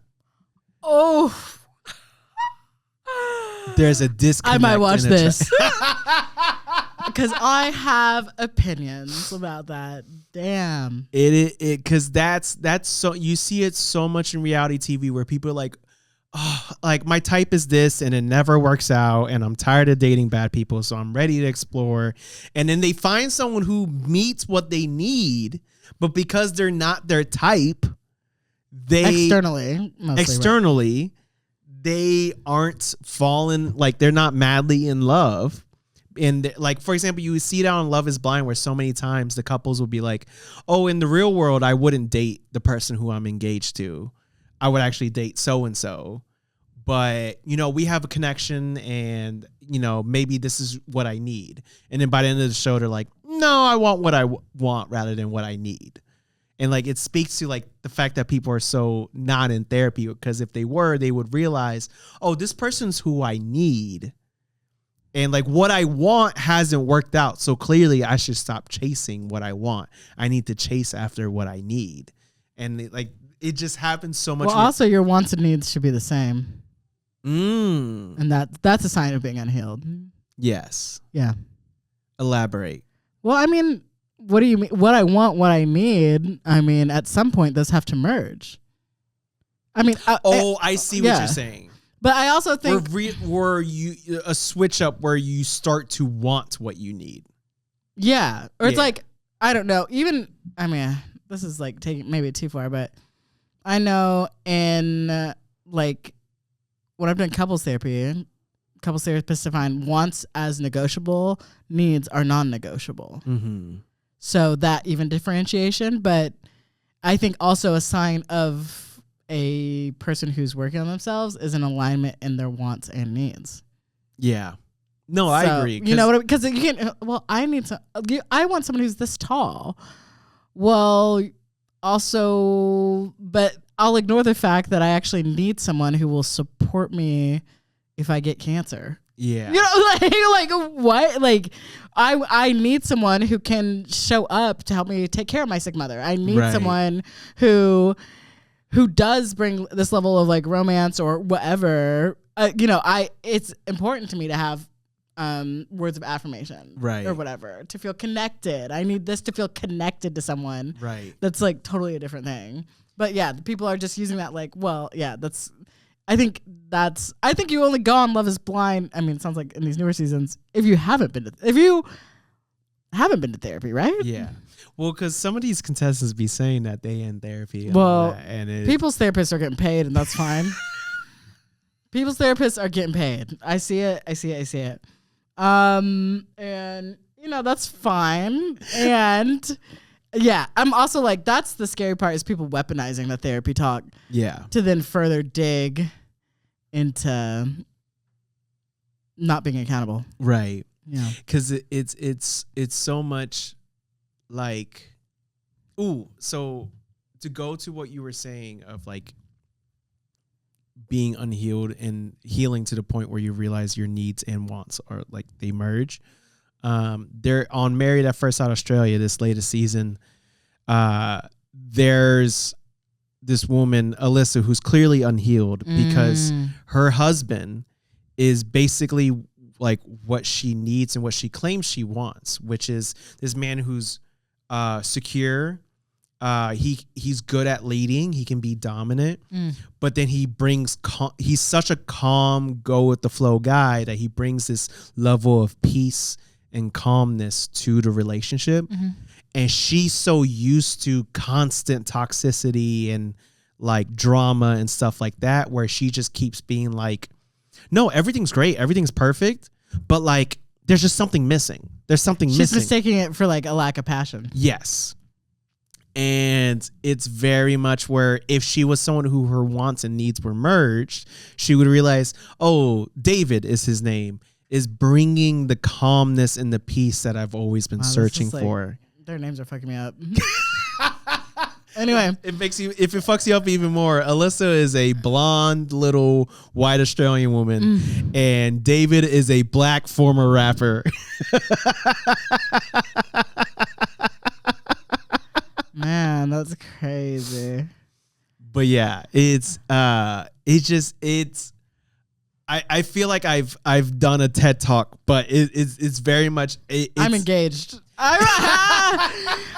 Oh, there's a disconnect. I might watch this because I have opinions about that. Damn. It because that's so, you see it so much in reality TV where people are like, oh, like my type is this and it never works out and I'm tired of dating bad people, so I'm ready to explore. And then they find someone who meets what they need, but because they're not their type, externally, right, they aren't fallen, like they're not madly in love. And like, for example, you see it on Love is Blind where so many times the couples will be like, oh, in the real world, I wouldn't date the person who I'm engaged to. I would actually date so-and-so. But, you know, we have a connection and, you know, maybe this is what I need. And then by the end of the show, they're like, no, I want what I want rather than what I need. And like, it speaks to like the fact that people are so not in therapy, because if they were, they would realize, oh, this person's who I need. And like what I want hasn't worked out. So clearly I should stop chasing what I want. I need to chase after what I need. And it just happens so much. Well, also your wants and needs should be the same. And that's a sign of being unhealed. Yes. Yeah. Elaborate. Well, I mean, what do you mean? What I want, what I need. I mean, at some point, those have to merge. I mean, I see what you're saying. But I also think were you a switch up where you start to want what you need. Yeah, or it's like I don't know. Even this is like taking maybe too far, but I know in like when I've done couples therapy, couples therapists define wants as negotiable, needs are non-negotiable. Mm-hmm. So that even differentiation, but I think also a sign of a person who's working on themselves is an alignment in their wants and needs. Yeah. No, I agree. You know what? Because you can't. Well, I want someone who's this tall. Well, also, but I'll ignore the fact that I actually need someone who will support me if I get cancer. Yeah. You know, like what? Like I need someone who can show up to help me take care of my sick mother. I need someone who does bring this level of like romance or whatever. It's important to me to have words of affirmation, or whatever, to feel connected. I need this to feel connected to someone, that's like totally a different thing. But yeah, people are just using that like, well, yeah, I think you only go on Love is Blind. I mean, it sounds like in these newer seasons, if you haven't been to therapy, right? Yeah. Well, because some of these contestants be saying that they in therapy. And people's therapists are getting paid, and that's fine. People's therapists are getting paid. I see it. And that's fine. And yeah, I'm also like, that's the scary part, is people weaponizing the therapy talk. Yeah. To then further dig into not being accountable. Right. Yeah. Because it's so much like, so to go to what you were saying of like being unhealed and healing to the point where you realize your needs and wants are like they merge. They're on Married at First Sight Australia this latest season. There's this woman, Alyssa, who's clearly unhealed because her husband is basically like what she needs and what she claims she wants, which is this man who's secure. He's good at leading. He can be dominant, but then he brings he's such a calm, go with the flow guy that he brings this level of peace and calmness to the relationship. And she's so used to constant toxicity and like drama and stuff like that, where she just keeps being like, no, everything's great, everything's perfect, but like there's just something missing. There's something missing. She's mistaking it for like a lack of passion. Yes. And it's very much where if she was someone who her wants and needs were merged, she would realize, oh, David is his name, is bringing the calmness and the peace that I've always been searching for. Their names are fucking me up. Anyway, if it fucks you up even more, Alyssa is a blonde little white Australian woman, and David is a black former rapper. Man, that's crazy. But yeah, I feel like I've done a TED talk, but it's very much. I'm engaged.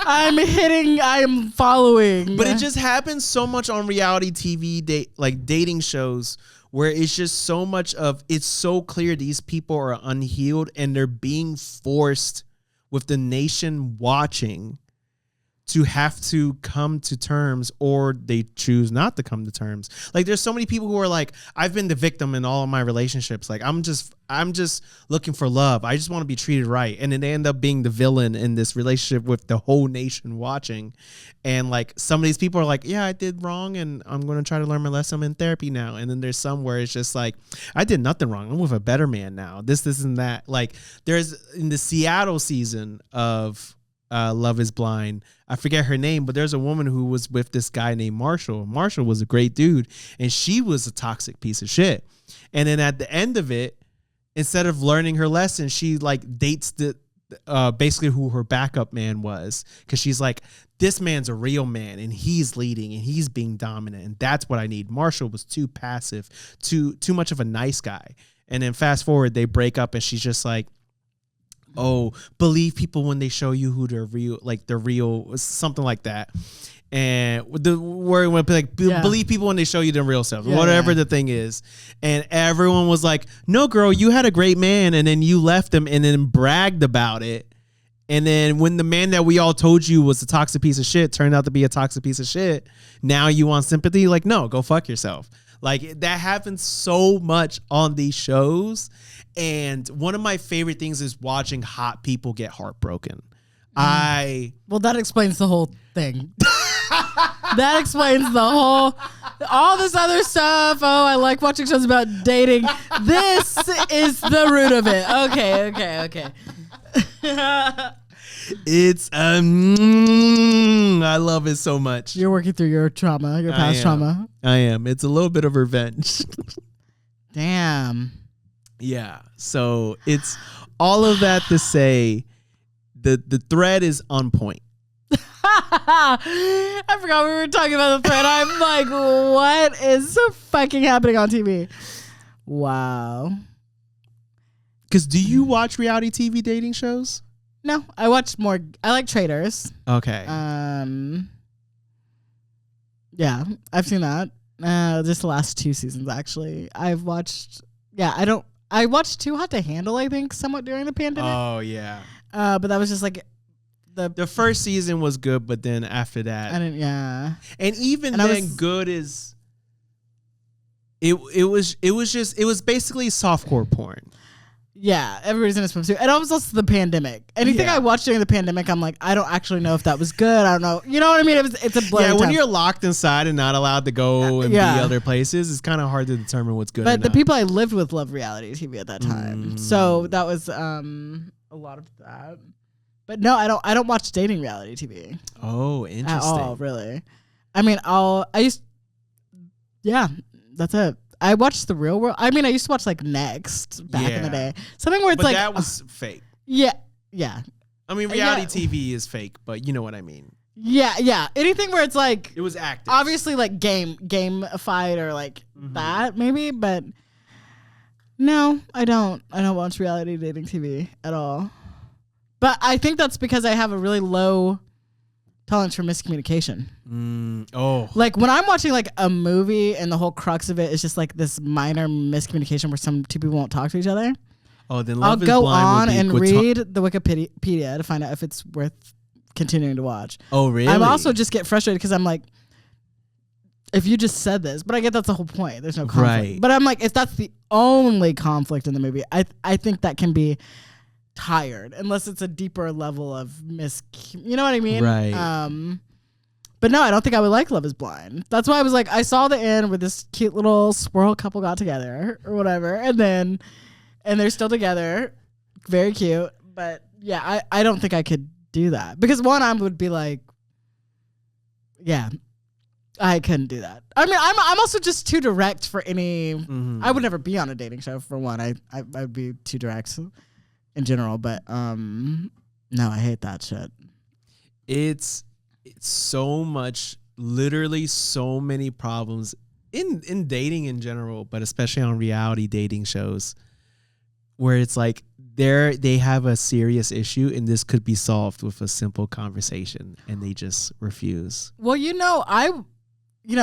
I'm following. But it just happens so much on reality TV, like dating shows, where it's just so much of, it's so clear these people are unhealed and they're being forced with the nation watching to have to come to terms, or they choose not to come to terms. Like there's so many people who are like, I've been the victim in all of my relationships. Like I'm just looking for love. I just want to be treated right. And then they end up being the villain in this relationship with the whole nation watching. And like some of these people are like, yeah, I did wrong and I'm going to try to learn my lesson. I'm in therapy now. And then there's some where it's just like, I did nothing wrong. I'm with a better man now. This and that. Like there's in the Seattle season of Love is Blind, I forget her name, but there's a woman who was with this guy named Marshall. Marshall was a great dude, and she was a toxic piece of shit. And then at the end of it, instead of learning her lesson, she like dates the basically who her backup man was, because she's like, this man's a real man and he's leading and he's being dominant, and that's what I need. Marshall was too passive, too much of a nice guy. And then fast forward, they break up and she's just like, oh, believe people when they show you who they're real, like they're real, something like that. And the word went like, believe people when they show you their real self, whatever the thing is. And everyone was like, no, girl, you had a great man, and then you left him and then bragged about it. And then when the man that we all told you was a toxic piece of shit turned out to be a toxic piece of shit, now you want sympathy? Like, no, go fuck yourself. Like, that happens so much on these shows. And one of my favorite things is watching hot people get heartbroken. Well, that explains the whole thing. That explains the whole, all this other stuff. Oh, I like watching shows about dating. This is the root of it. Okay. It's I love it so much. You're working through your trauma, your past trauma. I am. It's a little bit of revenge. Damn. Yeah. So it's all of that to say the thread is on point. I forgot we were talking about the thread. I'm like, what is fucking happening on TV? Wow. Because do you watch reality TV dating shows? No, I watch more. I like Traders. Okay. Yeah, I've seen that. Just the last 2 seasons, actually. I've watched. Yeah, I watched Too Hot to Handle, I think, somewhat during the pandemic. Oh yeah. But that was just like the first season was good, but then after that, I didn't. Yeah. And even then, good is. It was basically softcore porn. Yeah, everybody's in a swimsuit. And it was also the pandemic. Anything I watched during the pandemic, I'm like, I don't actually know if that was good. I don't know. You know what I mean? It's a blur. Yeah, when you're locked inside and not allowed to go and be other places, it's kind of hard to determine what's good. But the people I lived with loved reality TV at that time, so that was a lot of that. But no, I don't watch dating reality TV. Oh, interesting. At all, really. I mean, that's it. I watched The Real World. I mean, I used to watch like Next back in the day. Something where it's like that was fake. Yeah. I mean, reality TV is fake, but you know what I mean. Yeah. Anything where it's like it was active. Obviously, like gamified or like that maybe, but no, I don't watch reality dating TV at all. But I think that's because I have a really low tolerance for miscommunication. Like when I'm watching like a movie and the whole crux of it is just like this minor miscommunication where two people won't talk to each other. Oh, then I'll go on and read the Wikipedia to find out if it's worth continuing to watch. Oh, really? I'm also just get frustrated because I'm like, if you just said this, but I get that's the whole point. There's no conflict. Right. But I'm like, if that's the only conflict in the movie, I think that can be tired unless it's a deeper level of you know what I mean? Right. But no, I don't think I would like Love is Blind. That's why I was like, I saw the end where this cute little squirrel couple got together or whatever, and they're still together. Very cute. But yeah, I don't think I could do that. Because one, I would be like, yeah, I couldn't do that. I mean, I'm also just too direct for any I would never be on a dating show for one. I'd be too direct in general, but no, I hate that shit. It's so much, literally so many problems in dating in general, but especially on reality dating shows where it's like they have a serious issue and this could be solved with a simple conversation and they just refuse. Well,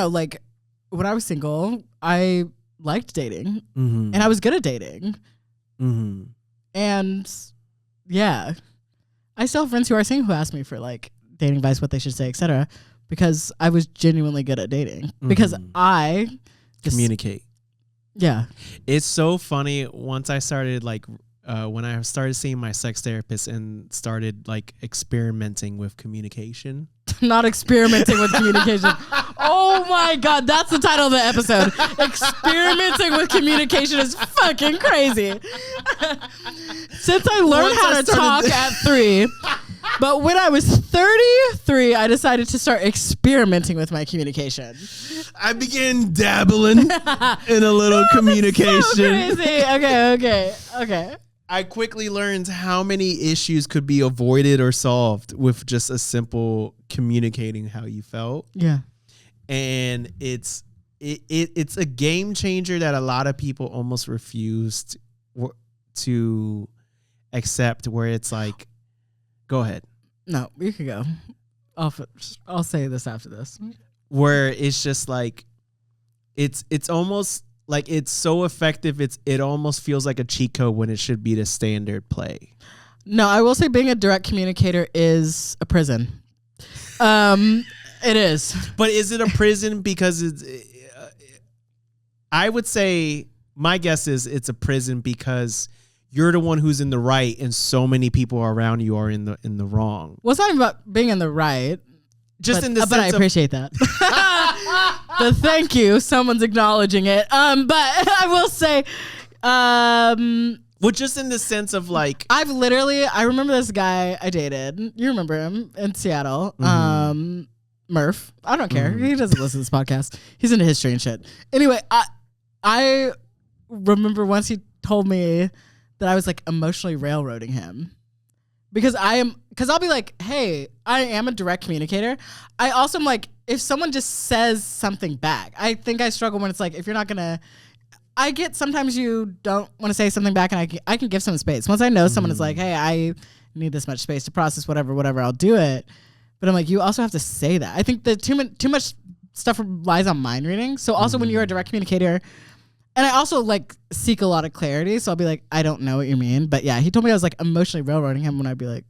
like when I was single, I liked dating and I was good at dating. And yeah, I still have friends who are single who ask me for like dating advice, what they should say, etc. Because I was genuinely good at dating because I communicate. Yeah, it's so funny. Once I started like when I started seeing my sex therapist and started like experimenting with communication. Not experimenting with communication. Oh my God, that's the title of the episode. Experimenting with communication is fucking crazy. Since I learned how to talk at 3, but when I was 33, 3, I decided to start experimenting with my communication. I began dabbling in a little communication. So crazy. Okay. I quickly learned how many issues could be avoided or solved with just a simple communicating how you felt. Yeah. And it's a game changer that a lot of people almost refuse to accept, where it's like, go ahead. No, you can go. I'll say this after this. Where it's just like, it's almost like it's so effective. It almost feels like a cheat code when it should be the standard play. No, I will say being a direct communicator is a prison. It is. But is it a prison because it's... I would say my guess is it's a prison because you're the one who's in the right and so many people around you are in the wrong. Well, it's not even about being in the right. Just in the sense but I appreciate that. But thank you. Someone's acknowledging it. But I will say, well, just in the sense of like, I remember this guy I dated. You remember him in Seattle. Mm-hmm. Murph. I don't care. Mm-hmm. He doesn't listen to this podcast. He's into history and shit. Anyway, I remember once he told me that I was like emotionally railroading him. Because I'll be like, hey, I am a direct communicator. I also am like, if someone just says something back, I think I struggle when it's like, if you're not going to, I get sometimes you don't want to say something back, and I can give some space. Once I know someone is like, hey, I need this much space to process whatever, I'll do it. But I'm like, you also have to say that. I think that too much stuff relies on mind reading. So also when you're a direct communicator, and I also like seek a lot of clarity. So I'll be like, I don't know what you mean. But yeah, he told me I was like emotionally railroading him when I'd be like,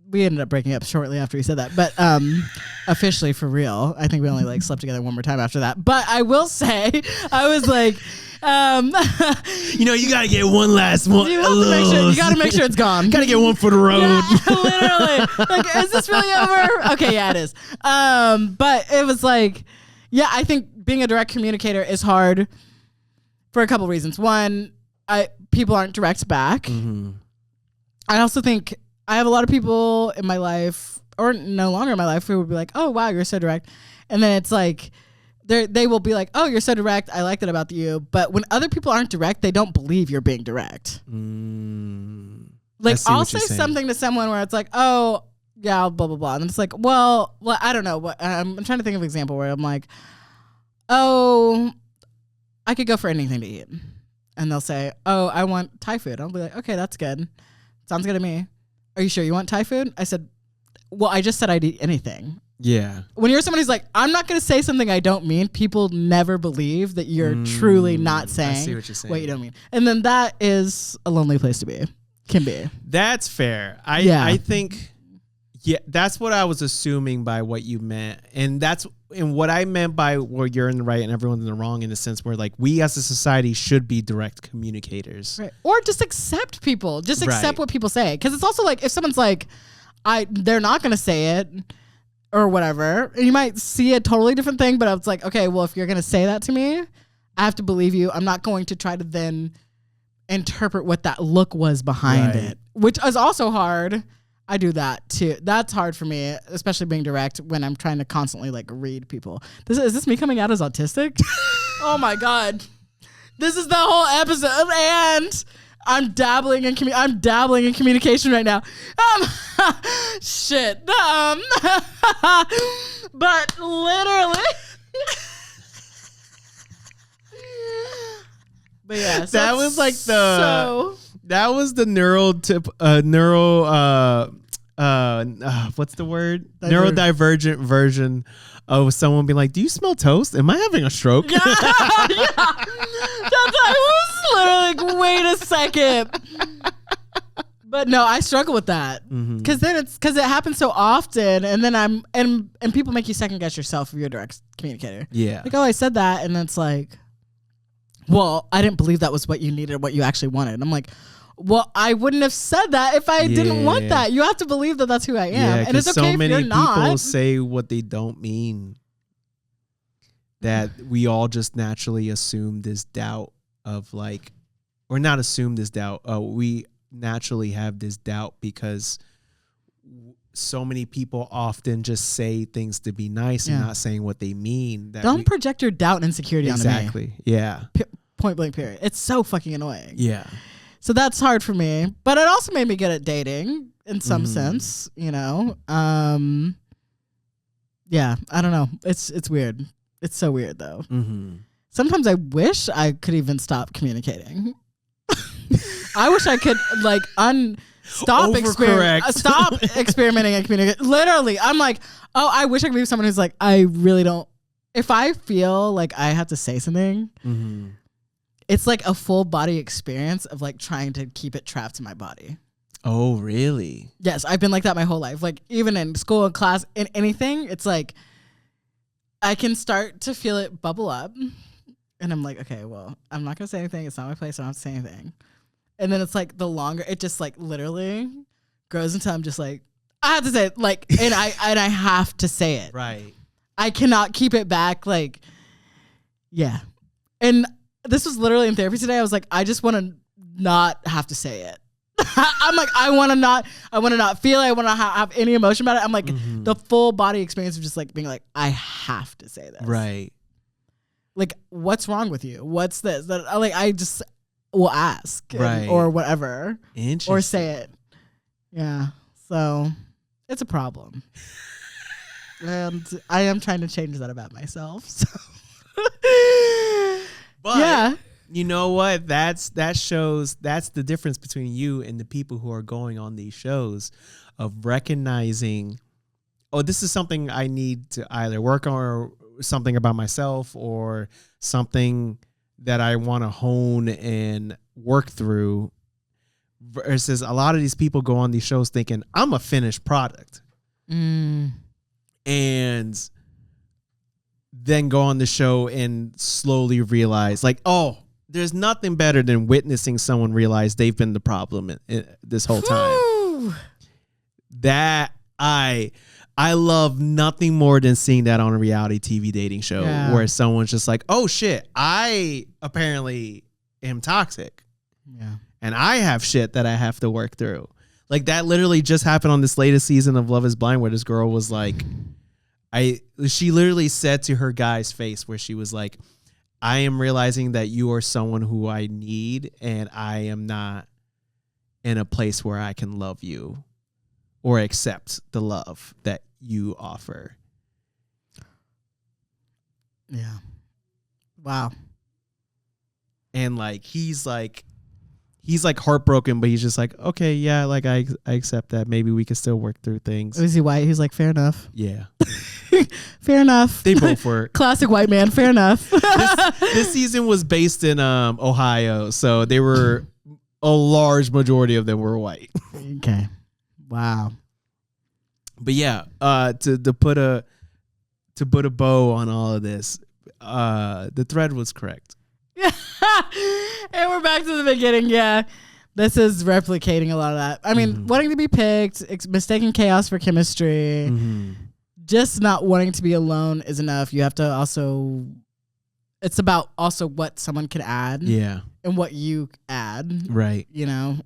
we ended up breaking up shortly after he said that. But officially for real, I think we only like slept together one more time after that. But I will say, I was like, you got to get one last one. You got to make sure it's gone. Got to get one for the road. Yeah, literally. Like, is this really over? Okay, yeah, it is. But it was like, yeah, I think being a direct communicator is hard for a couple reasons. One, people aren't direct back. Mm-hmm. I also think I have a lot of people in my life, or no longer in my life, who would be like, oh, wow, you're so direct. And then it's like, they will be like, oh, you're so direct. I like that about you. But when other people aren't direct, they don't believe you're being direct. Like, I'll say something to someone where it's like, oh, yeah, blah, blah, blah. And it's like, well, I don't know. I'm trying to think of an example where I'm like, oh, I could go for anything to eat. And they'll say, oh, I want Thai food. I'll be like, okay, that's good. Sounds good to me. Are you sure you want Thai food? I said, well, I just said I'd eat anything. Yeah. When you're somebody who's like, I'm not going to say something I don't mean, people never believe that you're truly not saying what you don't mean. And then that is a lonely place to be. Can be. That's fair. I think, yeah, that's what I was assuming by what you meant. And what I meant by where you're in the right and everyone's in the wrong, in the sense where like we as a society should be direct communicators. Right. Or just accept people. Just accept what people say. Because it's also like if someone's like, they're not going to say it or whatever, and you might see a totally different thing, but it's like, okay, well, if you're going to say that to me, I have to believe you. I'm not going to try to then interpret what that look was behind it, which is also hard. I do that too. That's hard for me, especially being direct when I'm trying to constantly like read people. Is this me coming out as autistic? Oh my God. This is the whole episode, and I'm dabbling in communication right now. Shit. But literally. But yeah, so that was like that was the what's the word? Neurodivergent version of someone being like, do you smell toast? Am I having a stroke? Yeah. I was literally like, wait a second. But no, I struggle with that because it happens so often, and then and people make you second guess yourself if you're a direct communicator. Yeah, like, oh, I said that, and it's like, well, I didn't believe that was what you needed, what you actually wanted. And I'm like, well, I wouldn't have said that if I didn't want that. You have to believe that that's who I am. Yeah, and it's okay so many if you're not. people say what they don't mean, that we all just naturally assume this doubt of like, or not assume this doubt. We naturally have this doubt because so many people often just say things to be nice and not saying what they mean. Don't project your doubt and insecurity onto me. Exactly. Yeah. Point blank period. It's so fucking annoying. Yeah. So that's hard for me. But it also made me good at dating in some sense, you know. Yeah, I don't know. It's weird. It's so weird though. Sometimes I wish I could even stop communicating. I wish I could like stop experimenting and communicating. Literally, I'm like, oh, I wish I could be someone who's like, I really don't. If I feel like I have to say something, it's like a full body experience of like trying to keep it trapped in my body. Oh, really? Yes, I've been like that my whole life. Like even in school, in class, in anything, it's like I can start to feel it bubble up. And I'm like, okay, well, I'm not going to say anything. It's not my place. I don't have to say anything. And then it's like the longer, it just like literally grows until I'm just like, I have to say it. Like, and I have to say it. Right. I cannot keep it back. Like, yeah. And this was literally in therapy today. I was like, I just want to not have to say it. I'm like, I want to not feel it. I want to have any emotion about it. I'm like the full body experience of just like being like, I have to say this. Right. Like, what's wrong with you? What's this? That like, I just will ask, right, or whatever, interesting, or say it. Yeah, so it's a problem, and I am trying to change that about myself. So, but yeah, you know what? That's the difference between you and the people who are going on these shows, of recognizing, oh, this is something I need to either work on, or something about myself, or something that I want to hone and work through, versus a lot of these people go on these shows thinking I'm a finished product, and then go on the show and slowly realize like, oh, there's nothing better than witnessing someone realize they've been the problem this whole time. That I love nothing more than seeing that on a reality TV dating show, where someone's just like, oh shit, I apparently am toxic. Yeah. And I have shit that I have to work through. Like that literally just happened on this latest season of Love is Blind, where this girl was like, she literally said to her guy's face, where she was like, I am realizing that you are someone who I need, and I am not in a place where I can love you or accept the love that you offer. Yeah. Wow. And like he's like heartbroken, but he's just like, okay, yeah, like I accept that. Maybe we can still work through things. Is he white? He's like, fair enough. Yeah. Fair enough. They both were. Classic white man. Fair enough. This season was based in Ohio, so they were a large majority of them were white. Okay. Wow. But yeah, to put a bow on all of this, the thread was correct. Yeah. And we're back to the beginning. Yeah. This is replicating a lot of that. I mean, wanting to be picked, mistaking chaos for chemistry, just not wanting to be alone is enough. You have to also, it's about also what someone can add. Yeah. And what you add. Right. You know,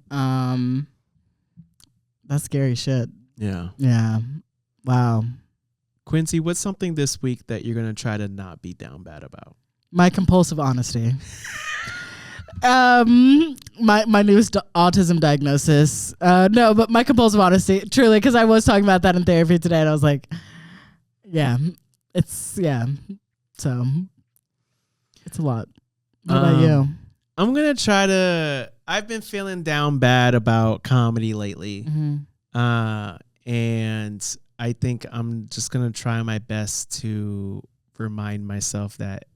that's scary shit. Yeah. Yeah. Wow. Quincy, what's something this week that you're going to try to not be down bad about? My compulsive honesty. My newest autism diagnosis. No, but my compulsive honesty, truly, because I was talking about that in therapy today, and I was like, yeah, so it's a lot. What about you? I'm gonna try to. I've been feeling down bad about comedy lately, and I think I'm just gonna try my best to remind myself that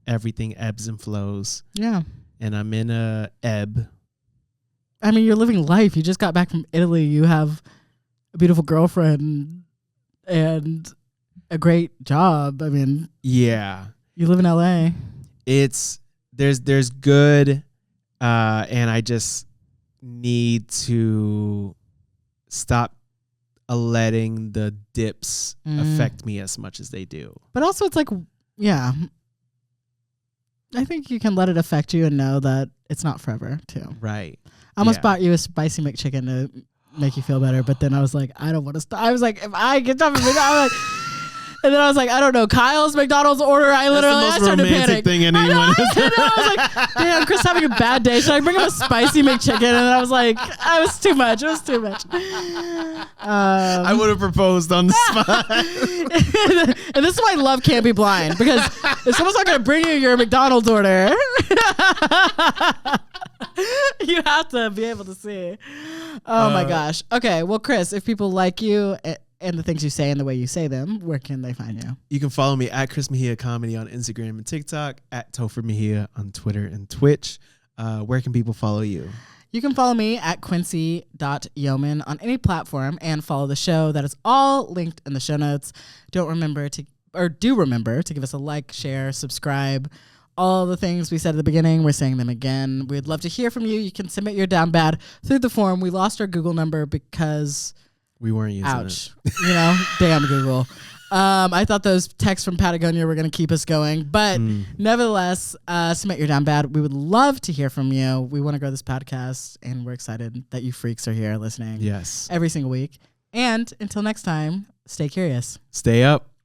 everything ebbs and flows. Yeah. And I'm in a ebb. I mean, you're living life. You just got back from Italy. You have a beautiful girlfriend and a great job. I mean, yeah. You live in LA. There's good, and I just need to stop letting the dips affect me as much as they do. But also, it's like, yeah. I think you can let it affect you and know that it's not forever, too. Right. I almost bought you a spicy McChicken to make you feel better. But then I was like, I don't want to stop. I was like, if I get up, I'm like. And then I was like, I don't know, Kyle's McDonald's order. I started to panic. Thing anyone I was like, damn, Chris having a bad day. Should I bring him a spicy McChicken? And I was like, it was too much. It was too much. I would have proposed on the spot. And this is why love can't be blind, because if someone's not going to bring you your McDonald's order, you have to be able to see. Oh my gosh. Okay. Well, Chris, if people like you and the things you say and the way you say them, where can they find you? You can follow me at Chris Mejia Comedy on Instagram and TikTok, at Topher Mejia on Twitter and Twitch. Where can people follow you? You can follow me at quincy.yeoman on any platform and follow the show. That is all linked in the show notes. Do remember to give us a like, share, subscribe. All the things we said at the beginning, we're saying them again. We'd love to hear from you. You can submit your down bad through the form. We lost our Google number because... we weren't using it. Damn Google. I thought those texts from Patagonia were going to keep us going. But nevertheless, submit your down bad. We would love to hear from you. We want to grow this podcast, and we're excited that you freaks are here listening. Yes. Every single week. And until next time, stay curious. Stay up.